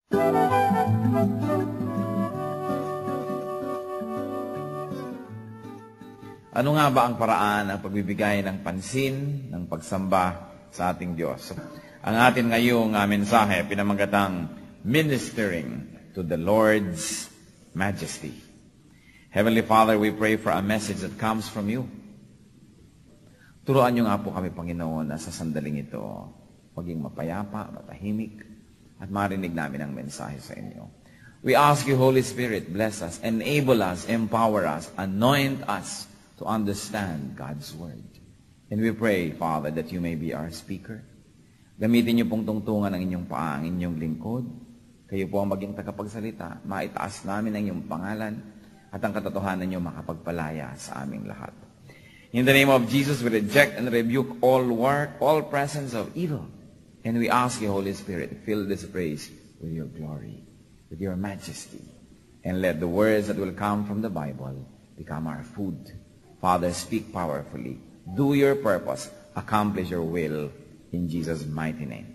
Ano nga ba ang paraan ng pagbibigay ng pansin, ng pagsamba sa ating Diyos? Ang atin ngayong mensahe, pinamagatang Ministering to the Lord's Majesty. Heavenly Father, we pray for a message that comes from you. Turuan niyo nga po kami, Panginoon, na sa sandaling ito, maging mapayapa, matahimik, at marinig namin ang mensahe sa inyo. We ask you, Holy Spirit, bless us, enable us, empower us, anoint us to understand God's Word. And we pray, Father, that you may be our speaker. Gamitin niyo pong tungtungan ng inyong paa, ang inyong lingkod. Kayo po ang maging tagapagsalita. Maitaas namin ang inyong pangalan at ang katotohanan niyo makapagpalaya sa aming lahat. In the name of Jesus, we reject and rebuke all work, all presence of evil. And we ask you, Holy Spirit, fill this praise with your glory, with your majesty. And let the words that will come from the Bible become our food. Father, speak powerfully. Do your purpose. Accomplish your will in Jesus' mighty name.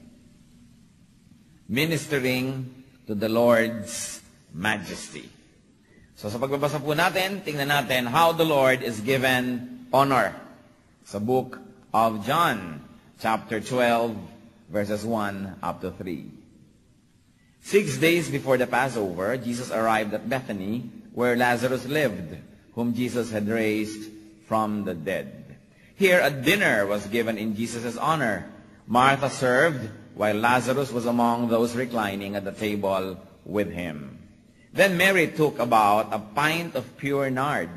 Ministering to the Lord's majesty. So sa pagbabasa po natin, tingnan natin how the Lord is given honor. Sa book of John, chapter 12, verses 1 up to 3. 6 days before the Passover, Jesus arrived at Bethany, where Lazarus lived, whom Jesus had raised from the dead. Here a dinner was given in Jesus' honor. Martha served, while Lazarus was among those reclining at the table with him. Then Mary took about a pint of pure nard,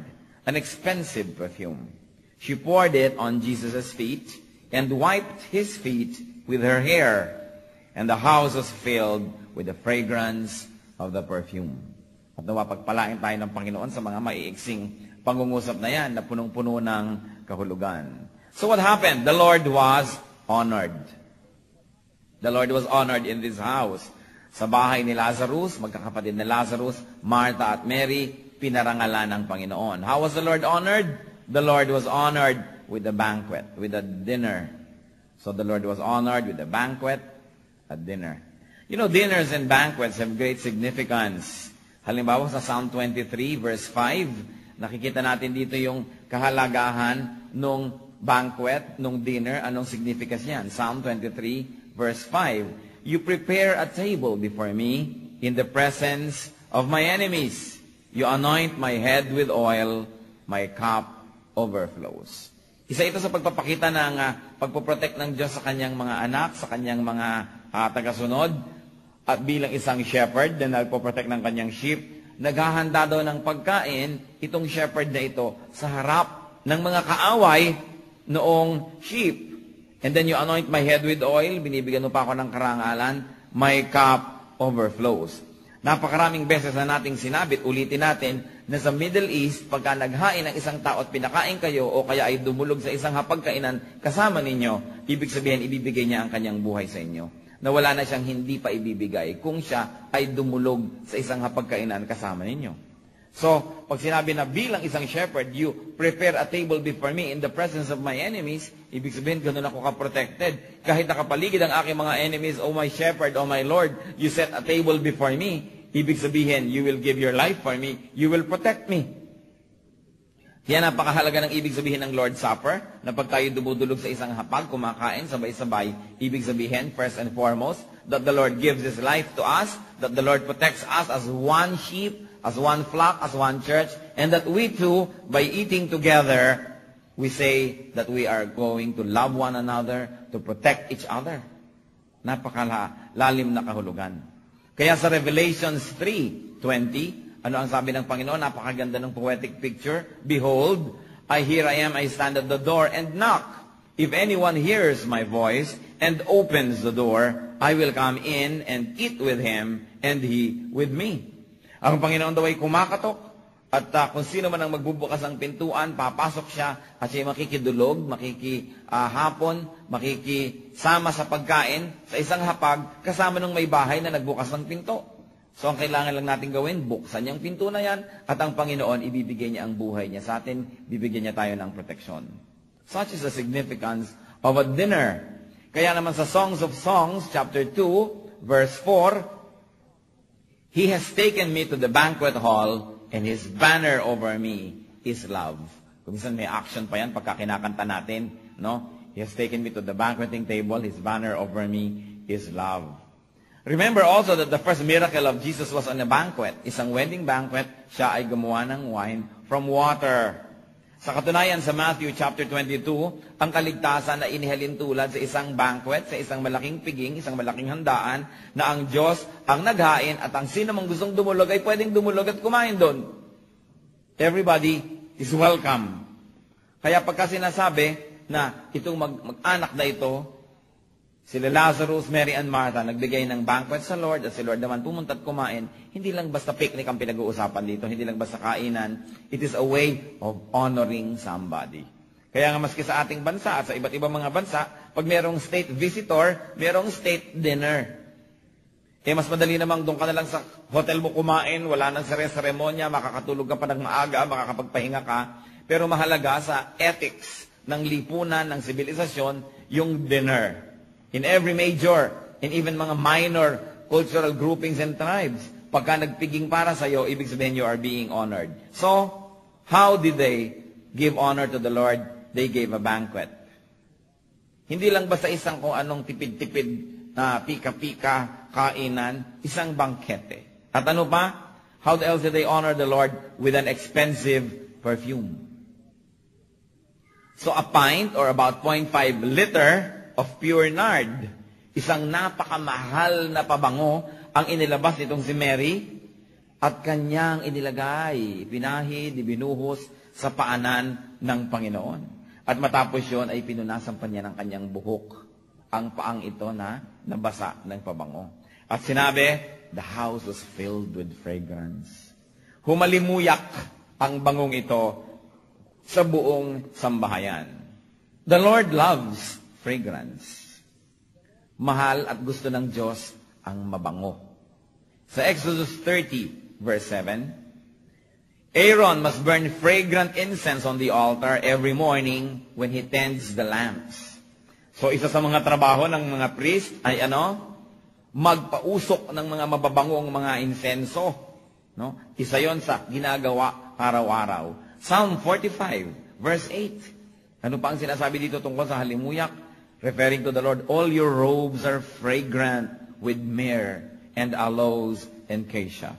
an expensive perfume. She poured it on Jesus' feet and wiped his feet with her hair, and the house was filled with the fragrance of the perfume. At nawapagpalain tayo ng Panginoon sa mga maiiksing pangungusap na yan na punong-puno ng kahulugan. So what happened? The Lord was honored. The Lord was honored in this house. Sa bahay ni Lazarus, magkakapatid na Lazarus, Martha at Mary, pinarangalan ng Panginoon. How was the Lord honored? The Lord was honored with a banquet, with a dinner. So the Lord was honored with a banquet, a dinner. You know, dinners and banquets have great significance. Halimbawa sa Psalm 23 verse 5, nakikita natin dito yung kahalagahan nung banquet, nung dinner, anong significance niyan. Psalm 23 verse 5, you prepare a table before me in the presence of my enemies. You anoint my head with oil, my cup overflows. Isa ito sa pagpapakita ng pagpoprotect ng Diyos sa kanyang mga anak, sa kanyang mga tagasunod, at bilang isang shepherd na nagpoprotect ng kanyang sheep, naghahanda daw ng pagkain itong shepherd na ito sa harap ng mga kaaway noong sheep. And then you anoint my head with oil, binibigyan mo pa ako ng karangalan, my cup overflows. Napakaraming beses na nating sinabit, ulitin natin, na sa Middle East, pagka naghain ng isang tao at pinakain kayo, o kaya ay dumulog sa isang hapagkainan kasama ninyo, ibig sabihin, ibibigay niya ang kanyang buhay sa inyo. Na wala na siyang hindi pa ibibigay kung siya ay dumulog sa isang hapagkainan kasama ninyo. So, pag sinabi na bilang isang shepherd, you prepare a table before me in the presence of my enemies, ibig sabihin, ganun ako ka-protected. Kahit nakapaligid ang aking mga enemies, O my shepherd, O my Lord, you set a table before me, ibig sabihin, you will give your life for me, you will protect me. Yan napakahalaga ng ibig sabihin ng Lord's Supper, na pag tayo dumudulog sa isang hapag, kumakain, sabay-sabay, ibig sabihin, first and foremost, that the Lord gives His life to us, that the Lord protects us as one sheep, as one flock, as one church, and that we too, by eating together, we say that we are going to love one another, to protect each other. Napakalalim na kahulugan. Kaya sa Revelations 3:20, ano ang sabi ng Panginoon? Napakaganda ng poetic picture. Behold, here I am, I stand at the door and knock. If anyone hears my voice and opens the door, I will come in and eat with him and he with me. Ang Panginoon daw ay kumakatok at kung sino man ang magbubukas ng pintuan, papasok siya at siya makikidulog, makikihapon, makikisama sa pagkain sa isang hapag kasama ng may bahay na nagbukas ng pinto. So ang kailangan lang natin gawin, buksan niyang pinto na yan at ang Panginoon ibibigay niya ang buhay niya sa atin, bibigyan niya tayo ng proteksyon. Such is the significance of a dinner. Kaya naman sa Songs of Songs, chapter 2, verse 4, He has taken me to the banquet hall, and His banner over me is love. Kung minsan may action pa yan pagka kinakanta natin, no? He has taken me to the banqueting table, His banner over me is love. Remember also that the first miracle of Jesus was on a banquet. Isang wedding banquet, siya ay gumawa ng wine from water. Sa katunayan sa Matthew chapter 22, ang kaligtasan na inihalin tulad sa isang banquet, sa isang malaking piging, isang malaking handaan, na ang Diyos ang naghain at ang sino mang gustong dumulog ay pwedeng dumulog at kumain doon. Everybody is welcome. Kaya pagka sinasabi na itong mag-anak na ito, sila Lazarus, Mary, and Martha, nagbigay ng banquet sa Lord, at si Lord naman pumunta at kumain. Hindi lang basta picnic ang pinag-uusapan dito, hindi lang basta kainan. It is a way of honoring somebody. Kaya nga maski sa ating bansa at sa iba't ibang mga bansa, pag merong state visitor, merong state dinner. Mas madali namang doon ka na lang sa hotel mo kumain, wala nang seremonya, makakatulog ka pa ng maaga, makakapagpahinga ka. Pero mahalaga sa ethics ng lipunan, ng sibilisasyon, yung dinner. In every major, and even mga minor cultural groupings and tribes, pagka nagpiging para sa'yo, ibig sabihin you are being honored. So, how did they give honor to the Lord? They gave a banquet. Hindi lang basta isang kung anong tipid-tipid na pika-pika, kainan, isang bangkete. At ano pa? How else did they honor the Lord? With an expensive perfume. So, a pint or about 0.5 liter of pure nard, isang napakamahal na pabango ang inilabas nitong si Mary at kanyang inilagay, pinahid, ibinuhos sa paanan ng Panginoon. At matapos yon ay pinunasan pa niya ng kanyang buhok ang paang ito na nabasa ng pabango. At sinabi, the house was filled with fragrance. Humalimuyak ang bangong ito sa buong sambahayan. The Lord loves fragrance. Mahal at gusto ng Diyos ang mabango. Sa Exodus 30, verse 7, Aaron must burn fragrant incense on the altar every morning when he tends the lamps. So, isa sa mga trabaho ng mga priest ay magpausok ng mga mababangong mga insenso. No? Isa yon sa ginagawa araw-araw. Psalm 45, verse 8. Ano pa ang sinasabi dito tungkol sa halimuyak? Referring to the Lord, all your robes are fragrant with myrrh and aloes and cassia.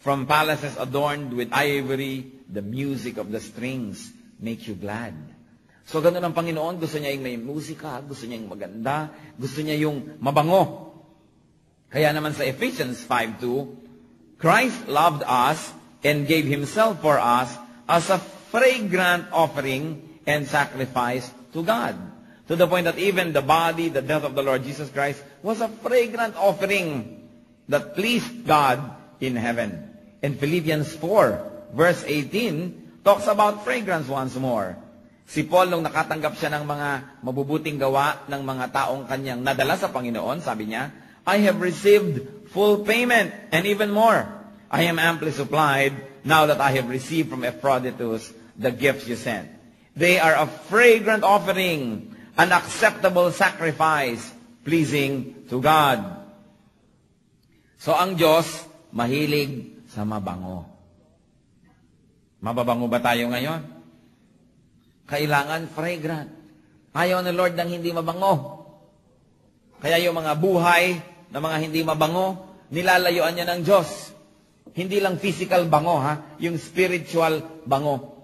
From palaces adorned with ivory, the music of the strings make you glad. So ganun ang Panginoon, gusto niya yung may musika, gusto niya yung maganda, gusto niya yung mabango. Kaya naman sa Ephesians 5:2, Christ loved us and gave Himself for us as a fragrant offering and sacrifice to God. To the point that even the body, the death of the Lord Jesus Christ, was a fragrant offering that pleased God in heaven. And Philippians 4, verse 18, talks about fragrance once more. Si Paul, nung nakatanggap siya ng mga mabubuting gawa ng mga taong kanyang nadala sa Panginoon, sabi niya, I have received full payment and even more. I am amply supplied now that I have received from Epaphroditus the gifts you sent. They are a fragrant offering, an acceptable sacrifice, pleasing to God. So ang Diyos, mahilig sa mabango. Mababango ba tayo ngayon? Kailangan fragrant. Ayaw ng Lord ng hindi mabango. Kaya yung mga buhay na mga hindi mabango, nilalayuan niya ng Diyos. Hindi lang physical bango, yung spiritual bango.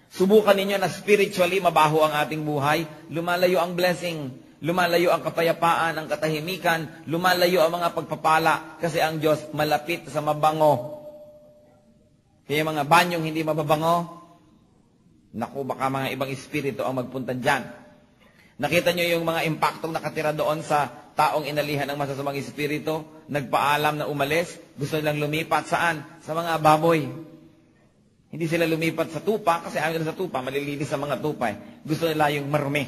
Subukan ninyo na spiritually mabaho ang ating buhay, lumalayo ang blessing, lumalayo ang kapayapaan, ang katahimikan, lumalayo ang mga pagpapala, kasi ang Diyos malapit sa mabango. Kaya mga banyong hindi mababango, naku, baka mga ibang espiritu ang magpunta dyan. Nakita nyo yung mga impaktong nakatira doon sa taong inalihan ng masasamang espiritu, nagpaalam na umalis, gusto nilang lumipat saan? Sa mga baboy. Hindi sila lumipat sa tupa, kasi ayaw nila sa tupa, malilinis sa mga tupa. Gusto nila yung marumi.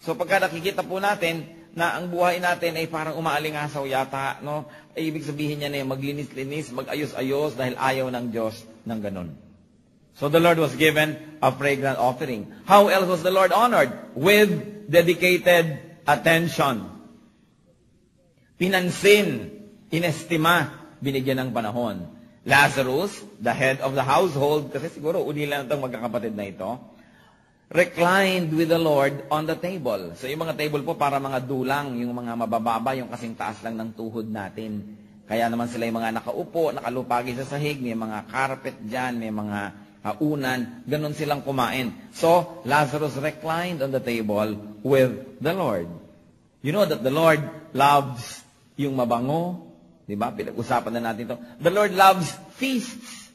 So pagka nakikita po natin na ang buhay natin ay parang umaalingasaw yata, no? Ay, ibig sabihin niya na yung maglinis-linis, mag-ayos-ayos dahil ayaw ng Diyos ng ganun. So the Lord was given a fragrant offering. How else was the Lord honored? With dedicated attention. Pinansin, inestima binigyan ng panahon. Lazarus, the head of the household, kasi siguro uli lang itong magkakapatid na ito, reclined with the Lord on the table. So yung mga table po para mga dulang, yung mga mabababa, yung kasing taas lang ng tuhod natin. Kaya naman sila yung mga nakaupo, nakalupagi sa sahig, may mga carpet dyan, may mga unan, ganun silang kumain. So, Lazarus reclined on the table with the Lord. You know that the Lord loves yung mabango, di ba? Pinag-usapan na natin ito. The Lord loves feasts.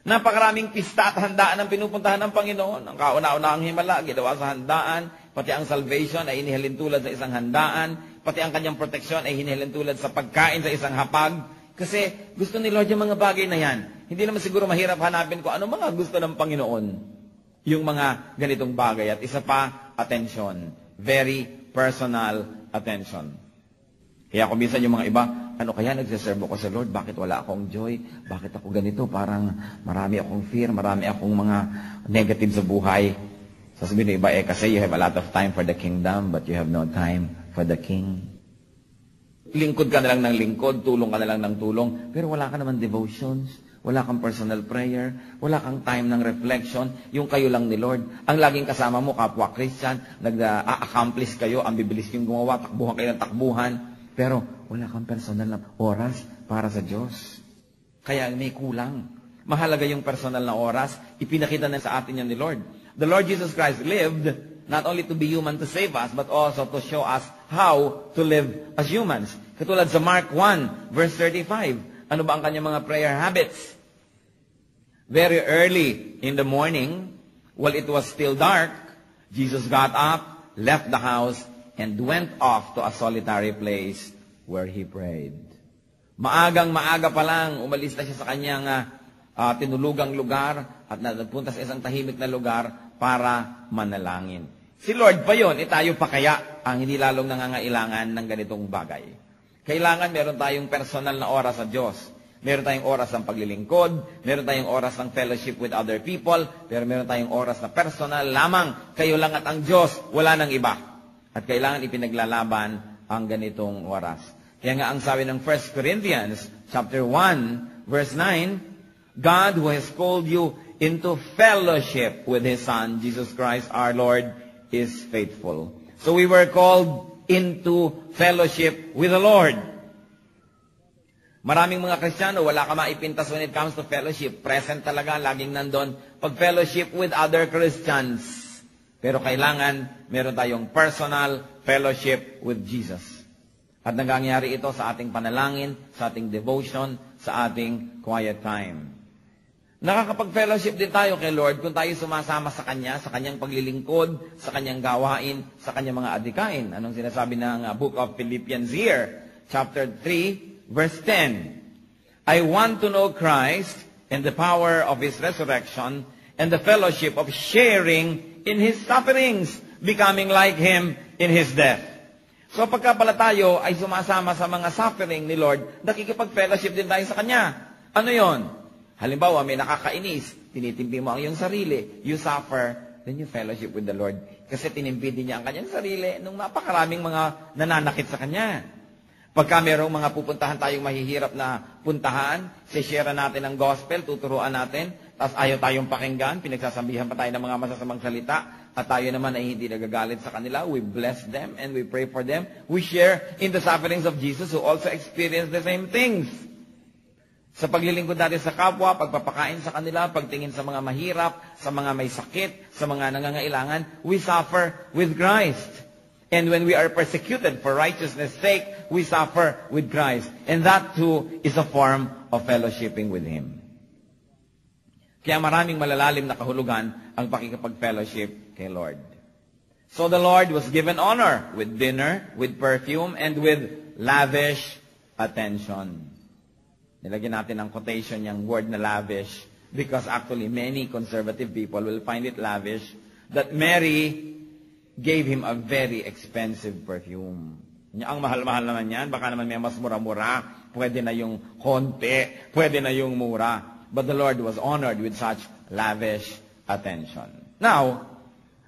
Napakaraming pista at handaan ang pinupuntahan ng Panginoon. Ang kauna-unahang himala, ginawa sa handaan, pati ang salvation ay inihalin tulad sa isang handaan, pati ang kanyang proteksyon ay hinihalin tulad sa pagkain sa isang hapag. Kasi gusto ni Lord yung mga bagay na yan. Hindi naman siguro mahirap hanapin ko ano mga gusto ng Panginoon. Yung mga ganitong bagay. At isa pa, attention. Very personal attention. Kaya kung minsan yung mga iba, ano kaya nagsaserve ako sa Lord? Bakit wala akong joy? Bakit ako ganito? Parang marami akong fear, marami akong mga negative sa buhay. Sasabihin ng iba, kasi you have a lot of time for the kingdom, but you have no time for the King. Lingkod ka na lang ng lingkod, tulong ka na lang ng tulong, pero wala ka naman devotions, wala kang personal prayer, wala kang time ng reflection, yung kayo lang ni Lord. Ang laging kasama mo, kapwa Christian, nag-accomplish kayo, ang bibilis yung gumawa, takbuhan kayo ng takbuhan, pero wala kang personal na oras para sa Diyos. Kaya may kulang. Mahalaga yung personal na oras, ipinakita na sa atin yan ni Lord. The Lord Jesus Christ lived not only to be human to save us, but also to show us how to live as humans. Katulad sa Mark 1, verse 35. Ano ba ang kanyang mga prayer habits? Very early in the morning, while it was still dark, Jesus got up, left the house, and went off to a solitary place where He prayed. Maagang-maaga pa lang, umalis na siya sa kanyang tinulugang lugar at nagpunta sa isang tahimik na lugar para manalangin. Si Lord pa yun, tayo pa kaya ang hindi lalong nangangailangan ng ganitong bagay. Kailangan meron tayong personal na oras sa Diyos. Meron tayong oras ng paglilingkod, meron tayong oras ng fellowship with other people, pero meron tayong oras na personal lamang. Kayo lang at ang Diyos, wala nang iba. At kailangan ipinaglalaban ang ganitong oras. Kaya nga ang sabi ng 1 Corinthians chapter 1, verse 9, God who has called you into fellowship with His Son, Jesus Christ our Lord, is faithful. So we were called into fellowship with the Lord. Maraming mga Kristiyano, wala ka maipintas when it comes to fellowship. Present talaga, laging nandun. Pag-fellowship with other Christians. Pero kailangan, meron tayong personal fellowship with Jesus. At nangyayari ito sa ating panalangin, sa ating devotion, sa ating quiet time. Nakakapag-fellowship din tayo kay Lord kung tayo sumasama sa Kanya, sa Kanyang paglilingkod, sa Kanyang gawain, sa Kanyang mga adikain. Anong sinasabi ng book of Philippians here? Chapter 3, verse 10. I want to know Christ and the power of His resurrection and the fellowship of sharing in His sufferings, becoming like Him in His death. So pagka pala tayo ay sumasama sa mga suffering ni Lord, nakikipag-fellowship din tayo sa Kanya. Ano yon? Halimbawa, may nakakainis, tinitimpi mo ang iyong sarili, you suffer, then you fellowship with the Lord. Kasi tinimpi din niya ang kanyang sarili nung napakaraming mga nananakit sa Kanya. Pagka mayroong mga pupuntahan tayong mahihirap na puntahan, share natin ang gospel, tuturuan natin, tapos ayaw tayong pakinggan, pinagsasabihan pa tayo ng mga masasamang salita, at tayo naman ay hindi nagagalit sa kanila, we bless them and we pray for them. We share in the sufferings of Jesus who also experienced the same things. Sa paglilingkod natin sa kapwa, pagpapakain sa kanila, pagtingin sa mga mahirap, sa mga may sakit, sa mga nangangailangan, we suffer with Christ. And when we are persecuted for righteousness' sake, we suffer with Christ. And that too is a form of fellowshipping with Him. Kaya maraming malalalim na kahulugan ang pakikipag-fellowship kay Lord. So the Lord was given honor with dinner, with perfume, and with lavish attention. Nilagyan natin ang quotation yung word na lavish because actually many conservative people will find it lavish that Mary gave Him a very expensive perfume. Ang mahal-mahal naman yan, baka naman may mas mura-mura, pwede na yung konti, pwede na yung mura. But the Lord was honored with such lavish attention. Now,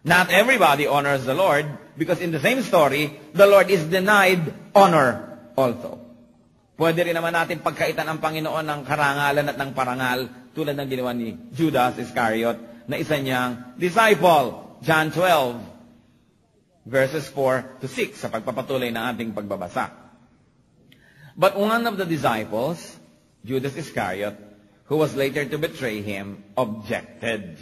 not everybody honors the Lord because in the same story, the Lord is denied honor also. Pwede rin naman natin pagkaitan ang Panginoon ng karangalan at ng parangal tulad ng ginawa ni Judas Iscariot na isa niyang disciple. John 12, verses 4 to 6 sa pagpapatuloy ng ating pagbabasa. But one of the disciples, Judas Iscariot, who was later to betray him, objected.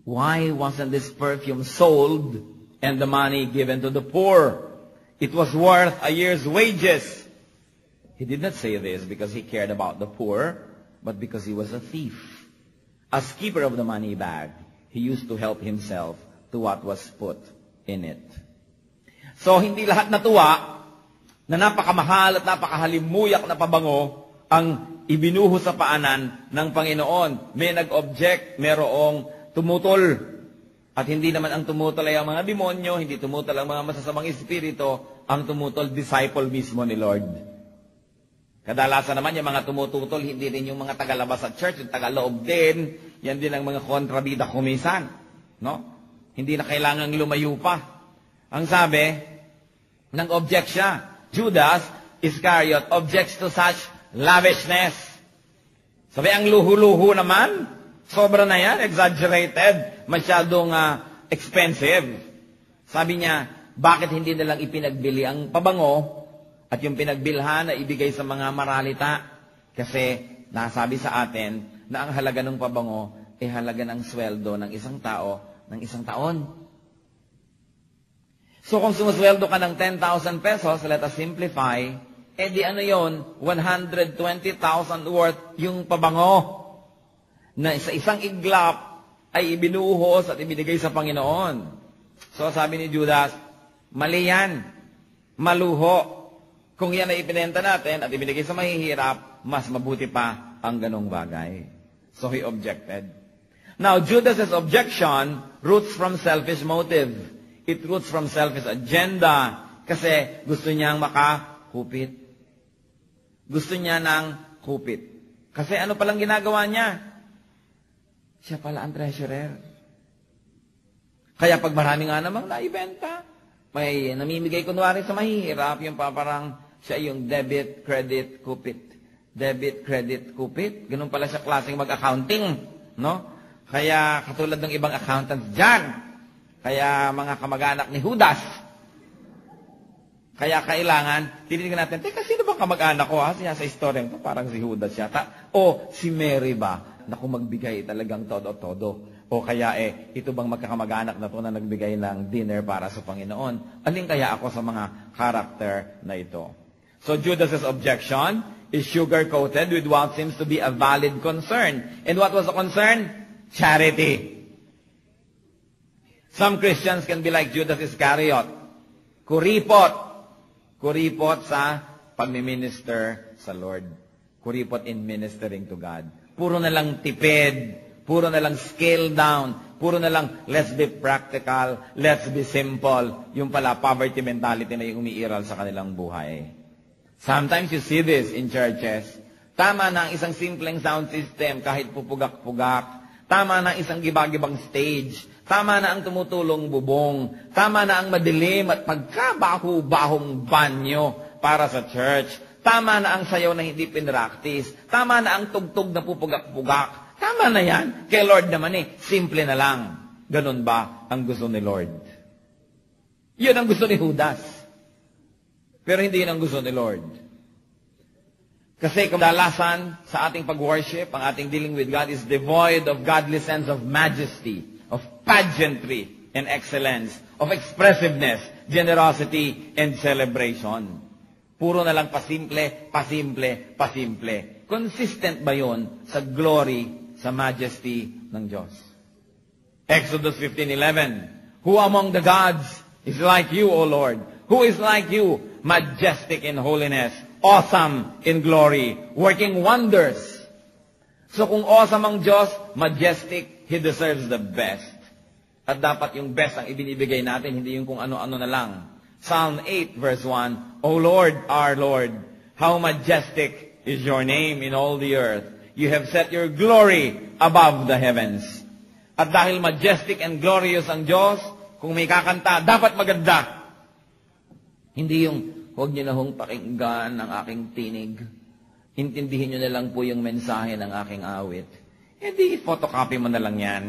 Why wasn't this perfume sold and the money given to the poor? It was worth a year's wages. He did not say this because he cared about the poor, but because he was a thief. As keeper of the money bag, he used to help himself to what was put in it. So, hindi lahat natuwa na napakamahal at napakahalimuyak na pabango ang ibinuho sa paanan ng Panginoon. May nag-object, merong tumutol. At hindi naman ang tumutol ay ang mga demonyo, hindi tumutol ang mga masasamang espiritu, ang tumutol, disciple mismo ni Lord. Kadalasan naman yung mga tumututol, hindi rin yung mga tagalabas sa church, yung tagaloob din, yan din ang mga kontrabida kumisan. No? Hindi na kailangang lumayo pa. Ang sabi, nag-object siya. Judas Iscariot objects to such lavishness. Sabi, ang luhu-luhu naman, sobra na yan, exaggerated, masyadong expensive. Sabi niya, bakit hindi nalang ipinagbili ang pabango at yung pinagbilhan na ibigay sa mga maralita? Kasi nasabi sa atin na ang halaga ng pabango ay halaga ng sweldo ng isang tao ng isang taon. So kung sumusweldo ka ng 10,000 pesos, let us simplify, di ano yon, 120,000 worth yung pabango na sa isang iglap ay ibinuhos at ibinigay sa Panginoon. So sabi ni Judas, mali yan, maluho. Kung yan ay ipinenta natin at ibinigay sa mahihirap, mas mabuti pa ang ganong bagay. So he objected. Now, Judas's objection roots from selfish motive. It roots from selfish agenda. Kasi gusto niyang makahupit. Gusto niya ng hupit. Kasi ano palang ginagawa niya? Siya pala ang treasurer. Kaya pag marami nga namang naibenta, may namimigay kunwari sa mahihirap, yung parang siya yung debit, credit, kupit. Debit, credit, kupit. Ganun pala siya klaseng mag-accounting. No? Kaya katulad ng ibang accountants dyan. Kaya mga kamag-anak ni Judas. Kaya kailangan, tinitingnan natin, teka, sino bang kamag-anak ko? Siya sa istoryang to, parang si Judas yata. O si Mary ba? Naku, magbigay talagang todo-todo. O kaya ito bang magkakamag-anak na to na nagbigay ng dinner para sa Panginoon? Alin kaya ako sa mga character na ito? So Judas's objection is sugar-coated with what seems to be a valid concern. And what was the concern? Charity. Some Christians can be like Judas Iscariot. Kuripot. Kuripot sa pag-minister sa Lord. Kuripot in ministering to God. Puro na lang tipid. Puro na lang scale down. Puro na lang, let's be practical. Let's be simple. Yung pala, poverty mentality na yung umiiral sa kanilang buhay. Sometimes you see this in churches. Tama na ang isang simpleng sound system kahit pupugak-pugak. Tama na ang isang gibagibang stage. Tama na ang tumutulong bubong. Tama na ang madilim at pagkabaho-bahong banyo para sa church. Tama na ang sayaw na hindi pinractice. Tama na ang tugtog na pupugak-pugak. Tama na yan. Kay Lord naman simple na lang. Ganun ba ang gusto ni Lord? Yun ang gusto ni Judas. Pero hindi yun ang gusto ni Lord. Kasi kadalasan sa ating pag-worship, ang ating dealing with God is devoid of godly sense of majesty, of pageantry and excellence, of expressiveness, generosity, and celebration. Puro na lang pasimple, pasimple, pasimple. Consistent ba yun sa glory, sa majesty ng Diyos? Exodus 15:11. Who among the gods is like you, O Lord? Who is like you, majestic in holiness, awesome in glory, working wonders? So kung awesome ang Diyos, majestic, He deserves the best. At dapat yung best ang ibinibigay natin, hindi yung kung ano-ano na lang. Psalm 8 verse 1, O Lord, our Lord, how majestic is your name in all the earth. You have set your glory above the heavens. At dahil majestic and glorious ang Diyos, kung may kakanta, dapat maganda. Hindi yung huwag niyo na hong pakinggan ang aking tinig. Intindihin niyo na lang po yung mensahe ng aking awit. Hindi, photocopy mo na lang yan.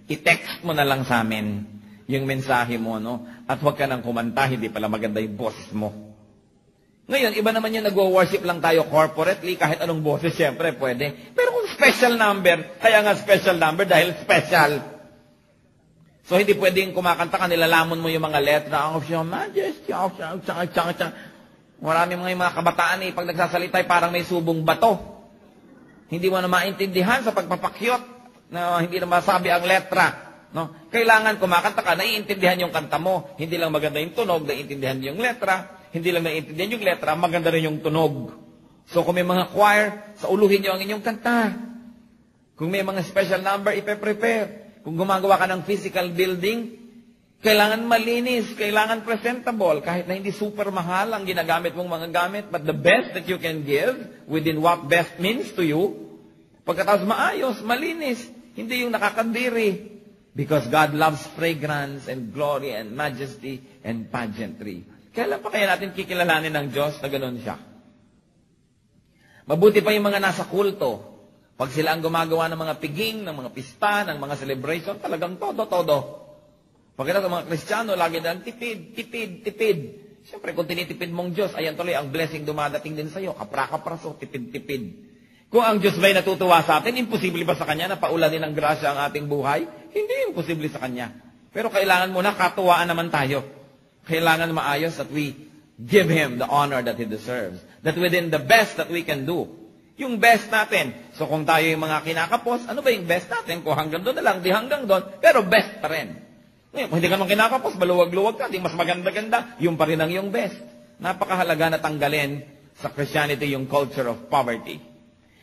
I-text mo na lang sa amin yung mensahe mo, no? At huwag ka nang kumanta, hindi pala maganda yung boses mo. Ngayon, iba naman yung nag-worship lang tayo corporately, kahit anong boses, syempre, pwede. Pero kung special number, kaya nga special number dahil special. So, hindi pwedeng kumakanta ka, nilalamon mo yung mga letra of your majesty, Maraming mga kabataan pag nagsasalita, parang may subong bato. Hindi mo na maintindihan sa pagpapakyot, na hindi na masabi ang letra. No? Kailangan kumakanta ka, naiintindihan yung kanta mo. Hindi lang maganda yung tunog, naiintindihan yung letra. Hindi lang naiintindihan yung letra, maganda rin yung tunog. So kung may mga choir, sauluhin nyo ang inyong kanta. Kung may mga special number, ipe-prepare. Kung gumagawa ka ng physical building, kailangan malinis, kailangan presentable, kahit na hindi super mahal ang ginagamit mong mga gamit, but the best that you can give, within what best means to you, pagkatapos maayos, malinis, hindi yung nakakandiri. Because God loves fragrance and glory and majesty and pageantry. Kailan pa kaya natin kikilalanin ng Diyos na ganoon siya? Mabuti pa yung mga nasa kulto. Pag sila ang gumagawa ng mga piging, ng mga pista, ng mga celebration, talagang todo-todo. Pagkatapos mga Kristiyano, lagi na tipid. Siyempre, kung tinitipid mong Diyos, ayan tuloy, ang blessing dumadating din sa'yo. Kapra-kapraso, tipid-tipid. Kung ang Diyos ba'y natutuwa sa atin, imposible ba sa Kanya na paulanin ng grasya ang ating buhay? Hindi imposible sa Kanya. Pero kailangan muna, katuwaan naman tayo. Kailangan maayos that we give Him the honor that He deserves. That within the best that we can do, yung best natin. So kung tayo yung mga kinakapos, ano ba yung best natin? Kung hanggang doon na lang, di hanggang doon, pero best pa rin. Ngayon, kung hindi ka naman kinakapos, maluwag-luwag ka, di mas maganda-ganda, yung pa rin ang yung best. Napakahalaga na tanggalin sa Christianity yung culture of poverty.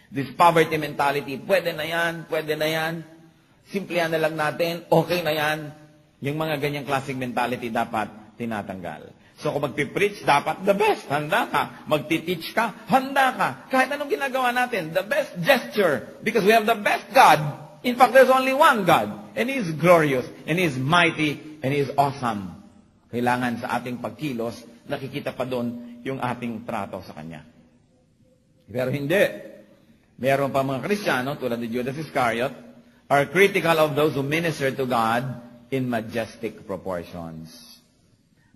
This poverty mentality, pwede na yan. Simplihan na lang natin, okay na yan. Yung mga ganyang klaseng mentality dapat tinatanggal. So kung magpipreach, dapat the best, handa ka. Magti-teach ka, handa ka. Kahit anong ginagawa natin, the best gesture. Because we have the best God. In fact, there's only one God. And He is glorious, and He is mighty, and He is awesome. Kailangan sa ating pagkilos, nakikita pa doon yung ating trato sa Kanya. Pero hindi. Meron pa mga Kristiyano, tulad ni Judas Iscariot, are critical of those who minister to God in majestic proportions.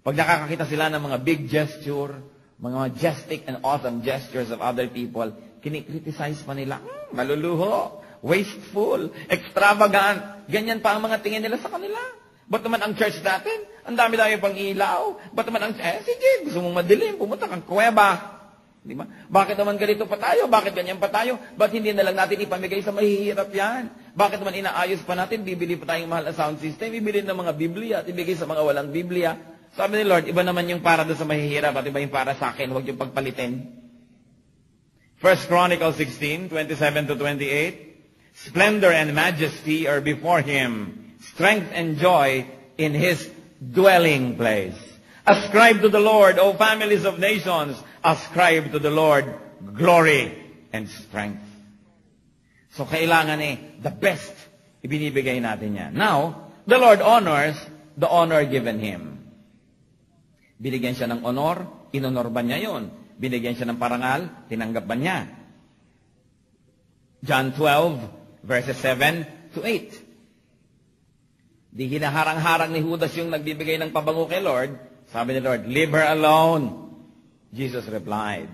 Pag nakakakita sila ng mga big gesture, mga majestic and awesome gestures of other people, kinikriticize pa nila, maluluho, wasteful, extravagant. Ganyan pa ang mga tingin nila sa kanila. Ba't naman ang church natin? Ang dami-dami pang ilaw. Ba't naman ang sige, gusto mong madilim, pumunta kang kuweba. Di ba? Bakit naman ganito pa tayo? Bakit ganyan pa tayo? Ba't hindi na lang natin ipamigay sa mahihirap yan? Bakit naman inaayos pa natin? Bibili pa tayong mahal na sound system, bibili ng mga Biblia at ibigay sa mga walang Biblia. Sabi ni Lord, iba naman yung para doon sa mahihirap at iba yung para sa akin. Huwag yung pagpalitin. 1 Chronicles 16, 27 to 28. Splendor and majesty are before Him. Strength and joy in His dwelling place. Ascribe to the Lord, O families of nations. Ascribe to the Lord glory and strength. So kailangan the best ibinibigay natin yan. Now, the Lord honors the honor given Him. Binigyan siya ng honor, inonor ba niya yun? Binigyan siya ng parangal, tinanggap ba niya? John 12, verses 7 to 8. Di hinaharang-harang ni Judas yung nagbibigay ng pabango kay Lord. Sabi ni Lord, leave her alone. Jesus replied,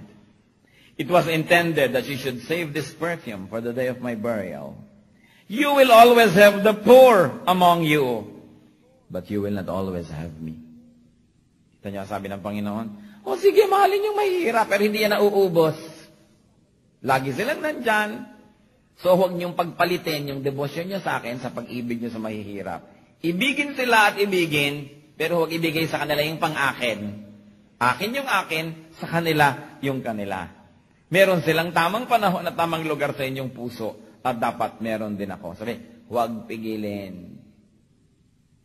it was intended that she should save this perfume for the day of my burial. You will always have the poor among you, but you will not always have me. Kita niyo, sabi ng Panginoon, sige, mahalin yung mahihirap, pero hindi yan nauubos. Lagi silang nandyan. So huwag niyong pagpalitin yung devotion niyo sa akin sa pag-ibig niyo sa mahihirap. Ibigin sila at ibigin, pero huwag ibigay sa kanila yung pang-akin. Akin yung akin, sa kanila yung kanila. Meron silang tamang panahon at tamang lugar sa inyong puso at dapat meron din ako. Sabi, huwag pigilin.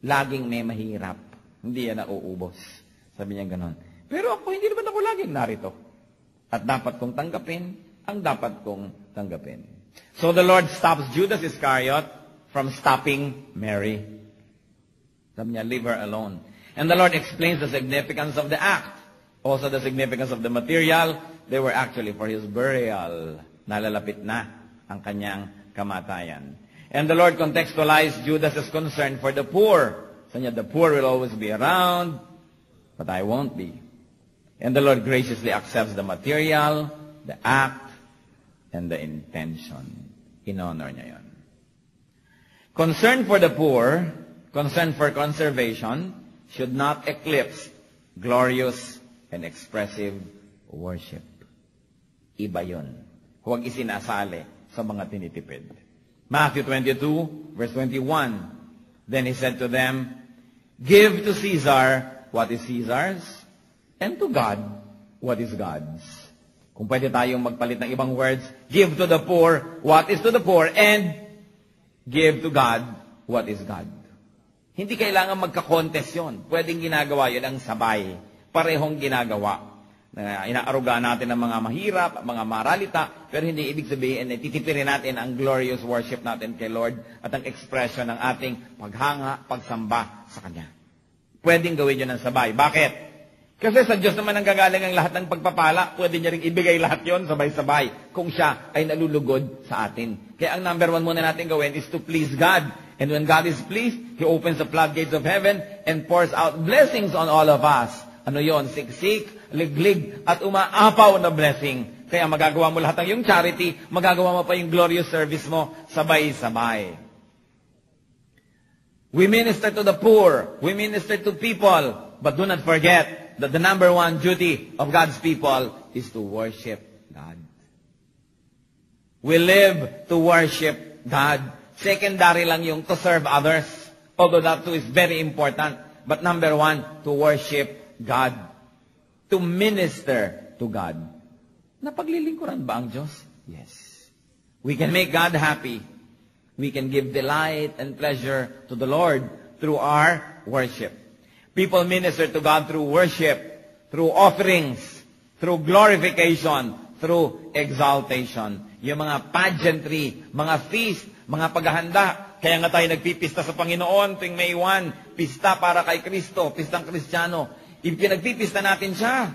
Laging may mahirap. Hindi yan nauubos. Sabi niya ganon. Pero ako, hindi naman ako laging narito. At dapat kong tanggapin ang dapat kong tanggapin. So the Lord stops Judas Iscariot from stopping Mary. Sabi niya, leave her alone. And the Lord explains the significance of the act. Also the significance of the material, they were actually for his burial. Nalalapit na ang kanyang kamatayan. And the Lord contextualized Judas' concern for the poor. So niya, the poor will always be around, but I won't be. And the Lord graciously accepts the material, the act, and the intention. In-honor niya yun. Concern for the poor, concern for conservation, should not eclipse glorious and expressive worship. Iba yun. Huwag isinasali sa mga tinitipid. Matthew 22, verse 21. Then he said to them, give to Caesar what is Caesar's, and to God what is God's. Kung pwede tayong magpalit ng ibang words, give to the poor what is to the poor, and give to God what is God. Hindi kailangan magka-contest yun. Pwedeng ginagawa yun ang sabay. Parehong ginagawa. Inaaruga natin ang mga mahirap, mga maralita, pero hindi ibig sabihin na titipirin natin ang glorious worship natin kay Lord at ang expression ng ating paghanga, pagsamba sa Kanya. Pwedeng gawin yun ng sabay. Bakit? Kasi sa Diyos naman ang gagaling ang lahat ng pagpapala. Pwede niya rin ibigay lahat yon sabay-sabay kung siya ay nalulugod sa atin. Kaya ang number 1 muna natin gawin is to please God. And when God is pleased, He opens the floodgates of heaven and pours out blessings on all of us. Ano yon? Siksik, liglig, at umaapaw na blessing. Kaya magagawa mo lahat ng yung charity, magagawa mo pa yung glorious service mo, sabay-sabay. We minister to the poor. We minister to people. But do not forget that the number 1 duty of God's people is to worship God. We live to worship God. Secondary lang yung to serve others. Although that too is very important. But number 1, to worship God. To minister to God. Napaglilingkuran ba ang Diyos? Yes. We can make God happy. We can give delight and pleasure to the Lord through our worship. People minister to God through worship, through offerings, through glorification, through exaltation. Yung mga pageantry, mga feast, mga paghahanda. Kaya nga tayo nagpipista sa Panginoon tuwing May 1. Pista para kay Kristo, pistang Kristiyano. Ipinagpipista natin siya.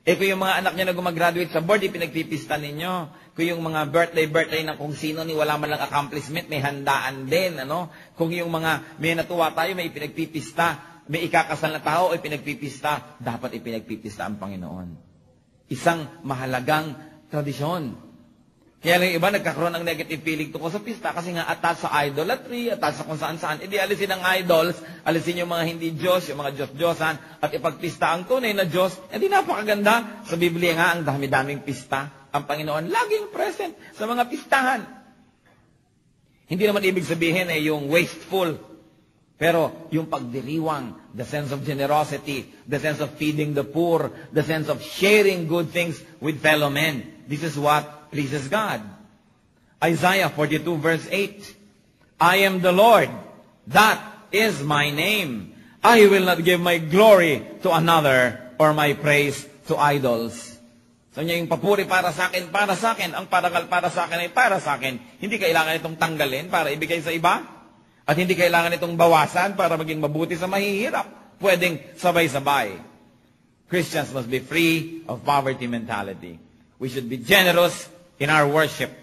Kung yung mga anak niya na gumagraduate sa board, ipinagpipista ninyo. Kung yung mga birthday ng kung sino ni wala man lang accomplishment, may handaan din. Ano? Kung yung mga may natuwa tayo, may ipinagpipista. May ikakasal na tao, ipinagpipista. Dapat ipinagpipista ang Panginoon. Isang mahalagang tradisyon. Kaya lang iba nagkakaroon ng negative feeling tungkol sa pista kasi nga attached sa idolatry, attached sa kung saan-saan. Hindi alisin ang idols, alisin yung mga hindi Diyos, yung mga Diyos-Diyosan, at ipagpista ang tunay na Diyos. Hindi napakaganda. Sa Biblia nga, ang dami-daming pista. Ang Panginoon laging present sa mga pistahan. Hindi naman ibig sabihin yung wasteful. Pero yung pagdiriwang, the sense of generosity, the sense of feeding the poor, the sense of sharing good things with fellow men. This is what pleases God. Isaiah 42 verse 8. I am the Lord. That is my name. I will not give my glory to another or my praise to idols. So niya yung papuri para sa akin, ang parangal para sa akin ay para sa akin. Hindi kailangan itong tanggalin para ibigay sa iba. At hindi kailangan itong bawasan para maging mabuti sa mahihirap. Pwedeng sabay-sabay. Christians must be free of poverty mentality. We should be generous in our worship.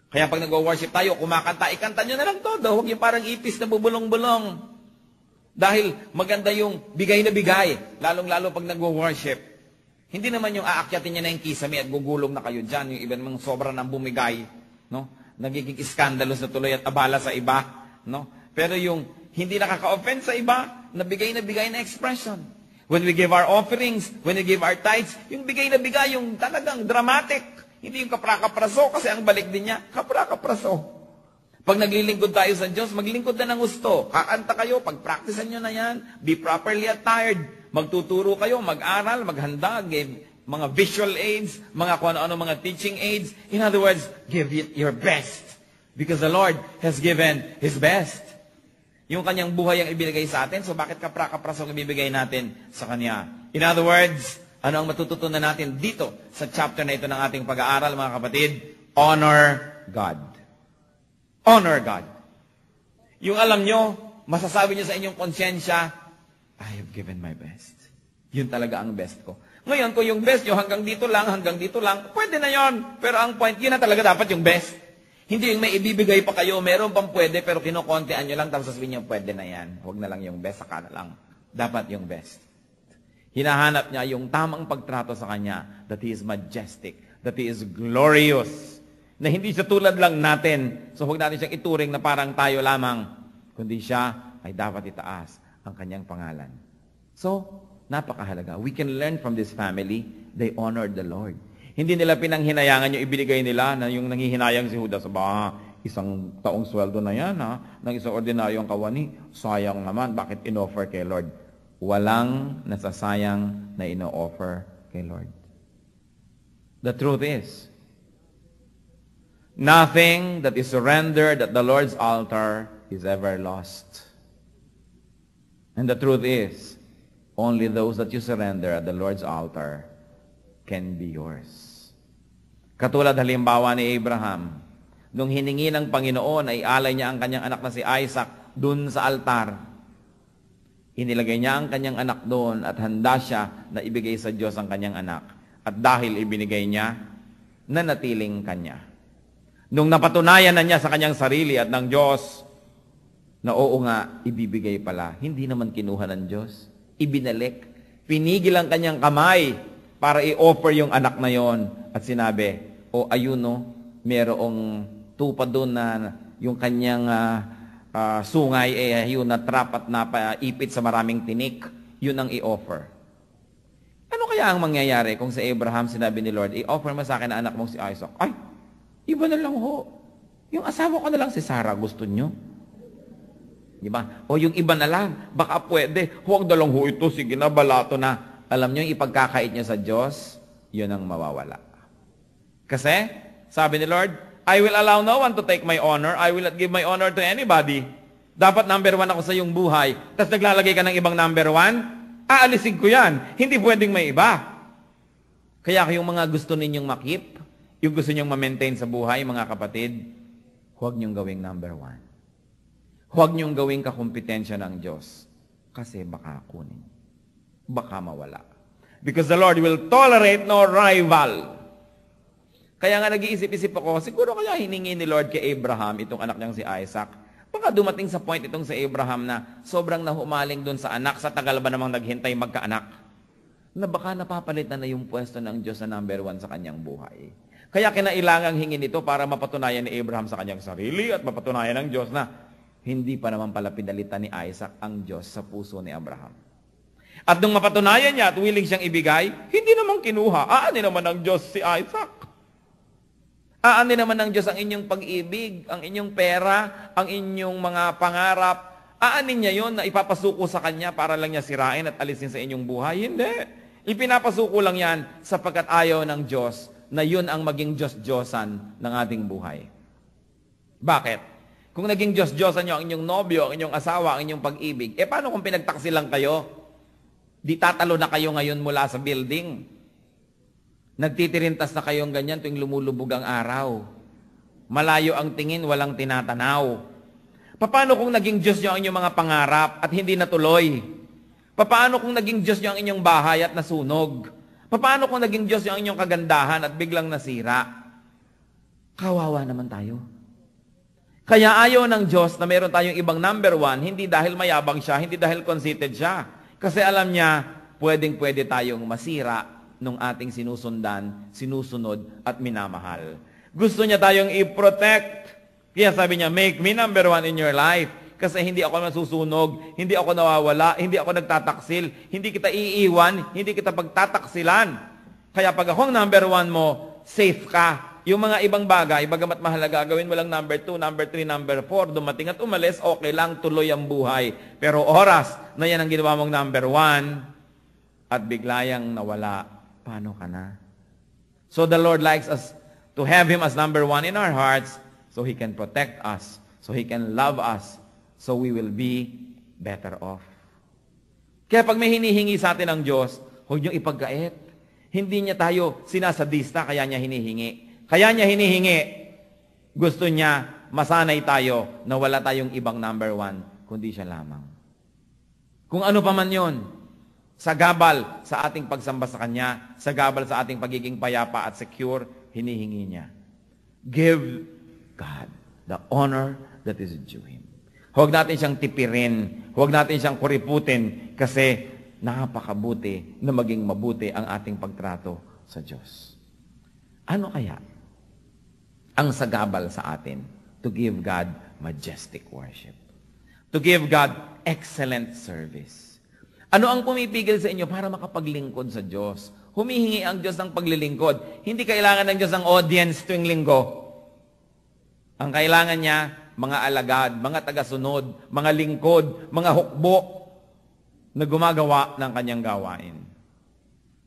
Kaya pag nag-worship tayo, kumakanta, ikanta nyo na lang todo. Huwag yung parang ipis na bubulong-bulong. Dahil maganda yung bigay na bigay, lalong-lalo pag nag-worship. Hindi naman yung aakyatin niya na yung kisame at gugulong na kayo dyan. Yung iba namang sobra ng bumigay. No? Nagiging scandalous na tuloy at abala sa iba. No? Pero yung hindi nakaka-offend sa iba, na bigay na expression. When we give our offerings, when we give our tithes, yung bigay na bigay, yung talagang dramatic. Hindi yung kapra-kapraso, kasi ang balik din niya, kapra-kapraso. Pag naglilingkod tayo sa Diyos, maglingkod na ng gusto. Kakanta kayo, pag-practicean nyo na yan. Be properly attired. Magtuturo kayo, mag-aral, maghanda, give mga visual aids, mga kung ano-ano, mga teaching aids. In other words, give it your best. Because the Lord has given His best. Yung kanyang buhay ang ibigay sa atin, so bakit kapra-kapraso ang ibibigay natin sa Kanya? In other words, ano ang matututunan natin dito sa chapter na ito ng ating pag-aaral, mga kapatid? Honor God. Honor God. Yung alam nyo, masasabi nyo sa inyong konsyensya, I have given my best. Yun talaga ang best ko. Ngayon, kung yung best nyo hanggang dito lang, pwede na yon. Pero ang point, yun na talaga dapat yung best. Hindi yung may ibibigay pa kayo, meron pang pwede, pero kinokontian nyo lang, tapos sasabihin nyo, pwede na yan. Huwag na lang yung best, saka na lang. Dapat yung best. Hinahanap niya yung tamang pagtrato sa kanya, that He is majestic, that He is glorious, na hindi siya tulad lang natin. So huwag natin siyang ituring na parang tayo lamang, kundi siya ay dapat itaas ang kanyang pangalan. So, napakahalaga. We can learn from this family. They honored the Lord. Hindi nila pinanghinayangan yung ibinigay nila na yung nanghihinayang si Judas. Isang taong sweldo na yan, ng isang ordinaryong kawani. Sayang naman, bakit in-offer kay Lord? Walang nasasayang na ino-offer kay Lord. The truth is, nothing that is surrendered at the Lord's altar is ever lost. And the truth is, only those that you surrender at the Lord's altar can be yours. Katulad halimbawa ni Abraham, nung hiningi ng Panginoon ay alay niya ang kanyang anak na si Isaac dun sa altar. Inilagay niya ang kanyang anak doon at handa siya na ibigay sa Diyos ang kanyang anak. At dahil ibinigay niya, nanatiling kanya. Nung napatunayan na niya sa kanyang sarili at ng Diyos, na oo nga, ibibigay pala. Hindi naman kinuha ng Diyos. Ibinalik. Pinigil ang kanyang kamay para i-offer yung anak na yon. At sinabi, ayun merong tupa doon na yung kanyang sungay, yun na trap at napaipit sa maraming tinik. Yun ang i-offer. Ano kaya ang mangyayari kung sa Abraham sinabi ni Lord, i-offer mo sa akin ang anak mong si Isaac? Ay, iba na lang ho. Yung asawa ko na lang si Sarah, gusto nyo? Diba? O yung iba na lang, baka pwede. Huwag na lang ho ito, sige na, balato na. Alam nyo, yung ipagkakait nyo sa Diyos, yun ang mawawala. Kasi, sabi ni Lord, I will allow no one to take my honor. I will not give my honor to anybody. Dapat number 1 ako sa iyong buhay. Tapos naglalagay ka ng ibang number 1, aalisin ko yan. Hindi pwedeng may iba. Kaya yung mga gusto ninyong makip, yung gusto ninyong ma-maintain sa buhay, mga kapatid, huwag niyong gawing number 1. Huwag niyong gawing kakumpetensya ng Diyos. Kasi baka kunin. Baka mawala. Because the Lord will tolerate no rival. Kaya nga nag-iisip-isip ako, siguro kaya hiningi ni Lord kay Abraham, itong anak niyang si Isaac. Baka dumating sa point itong si Abraham na sobrang nahumaling dun sa anak, sa tagal ba namang naghintay magkaanak? Na baka napapalitan na yung pwesto ng Diyos na number 1 sa kanyang buhay. Kaya kinailangang hingin ito para mapatunayan ni Abraham sa kanyang sarili at mapatunayan ng Diyos na hindi pa naman pala pinalitan ni Isaac ang Diyos sa puso ni Abraham. At nung mapatunayan niya at willing siyang ibigay, hindi naman kinuha. Aanin naman ng Diyos si Isaac. Aanin naman ng Diyos ang inyong pag-ibig, ang inyong pera, ang inyong mga pangarap. Aanin niya yon na ipapasuko sa Kanya para lang niya sirain at alisin sa inyong buhay? Hindi. Ipinapasuko lang yan sapagkat ayaw ng Diyos na yun ang maging Diyos-Diyosan ng ating buhay. Bakit? Kung naging Diyos-Diyosan niyo ang inyong nobyo, ang inyong asawa, ang inyong pag-ibig, paano kung pinagtaksi lang kayo? Di tatalo na kayo ngayon mula sa building. Nagtitirintas na kayong ganyan tuwing lumulubog ang araw. Malayo ang tingin, walang tinatanaw. Paano kung naging Diyos niyo ang inyong mga pangarap at hindi natuloy? Paano kung naging Diyos niyo ang inyong bahay at nasunog? Paano kung naging Diyos niyo ang inyong kagandahan at biglang nasira? Kawawa naman tayo. Kaya ayaw ng Diyos na meron tayong ibang number 1, hindi dahil mayabang siya, hindi dahil conceited siya. Kasi alam niya, pwedeng-pwede tayong masira nung ating sinusundan, sinusunod at minamahal. Gusto niya tayong i-protect. Kaya sabi niya, make me number 1 in your life. Kasi hindi ako masusunog, hindi ako nawawala, hindi ako nagtataksil, hindi kita iiwan, hindi kita pagtataksilan. Kaya pag akong number 1 mo, safe ka. Yung mga ibang bagay, bagamat mahalaga, gawin mo lang number 2, number 3, number 4, dumating at umalis, okay lang, tuloy ang buhay. Pero oras na yan ang ginawa mong number 1 at biglayang nawala, paano ka na? So the Lord likes us to have Him as number 1 in our hearts so He can protect us, so He can love us, so we will be better off. Kaya pag may hinihingi sa atin ng Diyos, huwag niyong ipagkait. Hindi niya tayo sinasadista, kaya niya hinihingi. Kaya niya hinihingi. Gusto niya masanay tayo na wala tayong ibang number 1, kundi siya lamang. Kung ano pa man yun, Sagabal sa ating pagsamba sa Kanya, sagabal sa ating pagiging payapa at secure, hinihingi niya. Give God the honor that is due Him. Huwag natin siyang tipirin, huwag natin siyang kuriputin, kasi napakabuti na maging mabuti ang ating pagtrato sa Diyos. Ano kaya ang sagabal sa atin? To give God majestic worship. To give God excellent service. Ano ang pumipigil sa inyo para makapaglingkod sa Diyos? Humihingi ang Diyos ng paglilingkod. Hindi kailangan ng Diyos ng audience tuwing linggo. Ang kailangan niya, mga alagad, mga tagasunod, mga lingkod, mga hukbo na gumagawa ng kanyang gawain.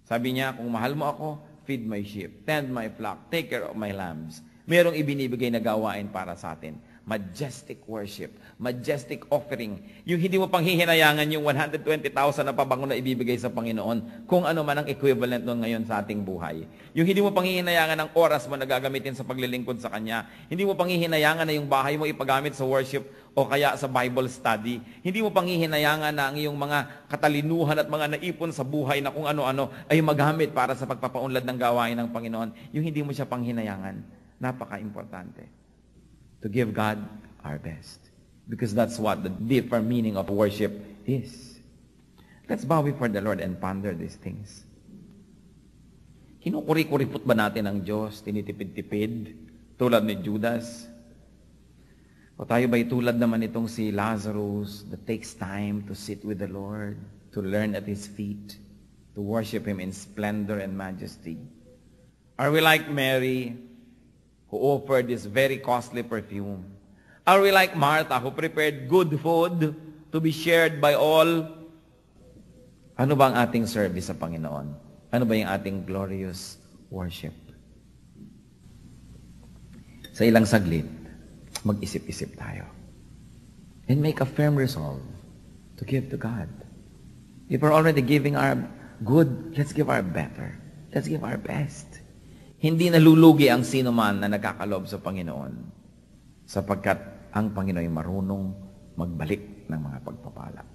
Sabi niya, kung mahal mo ako, feed my sheep, tend my flock, take care of my lambs. Merong ibinibigay na gawain para sa atin. Majestic worship, majestic offering. Yung hindi mo pang hihinayangan yung 120,000 na pabango na ibibigay sa Panginoon, kung ano man ang equivalent nun ngayon sa ating buhay. Yung hindi mo pang hihinayangan ang oras mo na gagamitin sa paglilingkod sa Kanya. Hindi mo pang hihinayangan na yung bahay mo ipagamit sa worship o kaya sa Bible study. Hindi mo pang hihinayangan na ang iyong mga katalinuhan at mga naipon sa buhay na kung ano-ano ay magamit para sa pagpapaunlad ng gawain ng Panginoon. Yung hindi mo siya pang hinayangan. Napaka-importante. To give God our best. Because that's what the deeper meaning of worship is. Let's bow before the Lord and ponder these things. Kinukuri-kuripot ba natin ang Diyos? Tinitipid-tipid? Tulad ni Judas? O tayo ba'y tulad naman itong si Lazarus that takes time to sit with the Lord, to learn at His feet, to worship Him in splendor and majesty? Are we like Mary, who offered this very costly perfume? Are we like Martha, who prepared good food to be shared by all? Ano ba ang ating service sa Panginoon? Ano ba yung ating glorious worship? Sa ilang saglit, mag-isip-isip tayo. And make a firm resolve to give to God. If we're already giving our good, let's give our better. Let's give our best. Hindi nalulugi ang sino man na nagkakalob sa Panginoon, sapagkat ang Panginoon ay marunong magbalik ng mga pagpapala.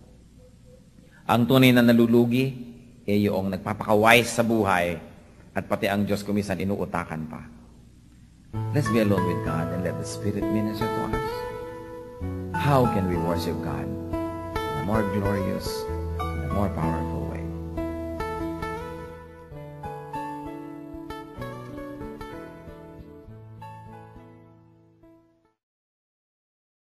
Ang tunay na nalulugi ay yung nagpapakawais sa buhay at pati ang Diyos kumisan inuutakan pa. Let's be alone with God and let the Spirit minister to us. How can we worship God in a more glorious, in a more powerful